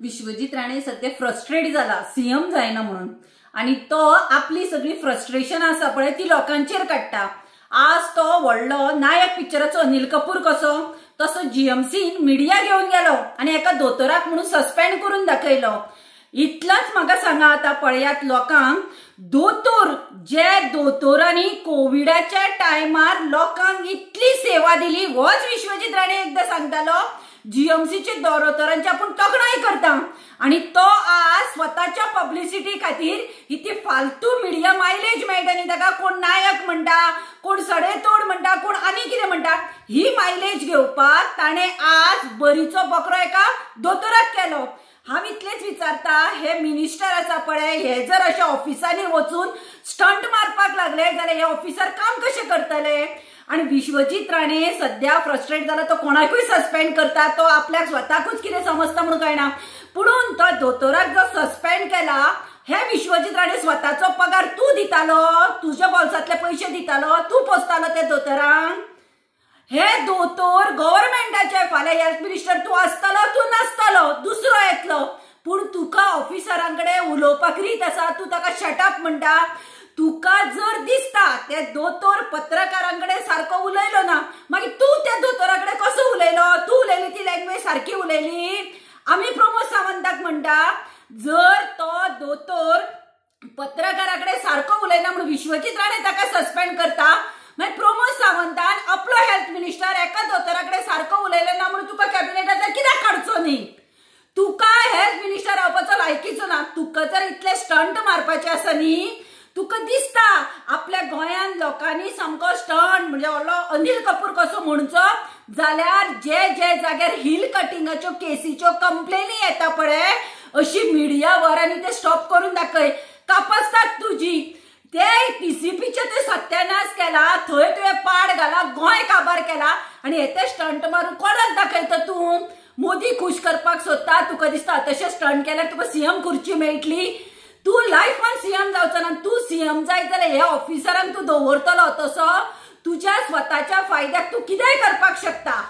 विश्वजीत राणे सध्या फ्रस्ट्रेट झाला सीएम जायना म्हणून आणि तो आपली सगळी फ्रस्ट्रेशन आसा पळय ती लोकांचेर काडटा। आज तो व्हडलो नायक पिक्चराचो अनिल कपूर कसो तसो जीएमसीन मिडिया घेऊन गेलो आणि एका दोतोराक म्हणून सस्पेंड करून दाखयलो। इतलाच म्हाका सांगा आता पळयात लोकांक दोतोर जे दोतोरांनी कोविडाच्या टायमार लोकांक इतली सेवा दिली होच विश्वजीत राणे एकदा सांगतालो जीएमसीचे दोतोरांची आपण तोखणाय करता आणि तो आज स्वतःच्या पब्लिसिटी खातीर इथे फालतू मीडिया मायलेज मेळटा न्ही ताका कोण नायक म्हणटा कोण सडेतोड म्हणटा कोण आनी कितें म्हणटा ही मायलेज घेवपाक ताणे आज बरीचो बकरो एका दोतोराक केलो। हांव इतलेच विचारता हे मिनिस्टर आसा पळय हे जर अशा ऑफिसांनी वचून स्टंट मारपाक लागले जाल्यार हे ऑफिसर काम कशे करतले। आणि विश्वजीत राणे सध्या फ्रस्ट्रेट जाला तो कोणाकूय सस्पेंड करता तो आपल्याक स्वताकूच कितें समजता म्हणून कळना पुणून तो दोतोराक जो सस्पेंड केला हे विश्वजीत राणे स्वताचो पगार तू दितालो तुझ्या बोल्सातले पैसे दितालो तू पोसतालो ते दोतोरांक। हे दोतोर गव्हर्नमेंटाचे फाल्यां हेल्थ मिनिस्टर तू आसतलो तू नासतलो दुसरो येतलो पूण तुका ऑफिसरांकडे उलोवपाक रीत आसा तू ताका शटअप म्हणटा। तुका जर दिसता ते दोतोर पत्रकारांकडे सारको उलयलो ना मागीर तू त्या दोतोराकडे कसो उलयलो तू उलयली ती लँग्वेज सारकी उलयली। आम्ही प्रमोद सावंताक म्हणटा जर तो दोतोर पत्रकाराकडे सारको उलयना म्हणून विश्वजीत राणे ताका सस्पेंड करता मागीर प्रमोद सावंतान आपलो हेल्थ मिनिस्टर एका दोतोराकडे सारको उलयलो ना म्हणून तुका कॅबिनेटांतल्यान कित्याक काडचो न्ही। तुका हेल्थ मिनिस्टर रावपाचो लायकीचो ना तुका जर इतले स्टंट मारपाचे आसा न्ही तुका दिसता आपल्या गोंयान लोकांनी सामको स्टंट म्हणजे व्हडलो अनिल कपूर कसो म्हणचो जाल्यार जे जे जाग्यार हिल कटिंगाच्यो केसीच्यो कंप्लेनी येता पळय अशी मिडिया वरांनी ते स्टॉप करून दाखय कापासतात तुजी ते टीसीपीचे ते सत्यानाश केला थंय तुवें पाड घाला गोंय काबार केला आणि हे स्टंट मारून कोणाक दाखयता तू मोदी खुश करपाक सोदता तुका दिसता तशें स्टंट केल्यार तुका सीएम खुर्ची मेळटली तू लायफान सीएम जावचो ना तू सीएम जाय जाल्यार ह्या ऑफिसरांक तू दवरतलो तसो तुज्या स्वताच्या फायद्याक तू कितेंय करपाक शकता।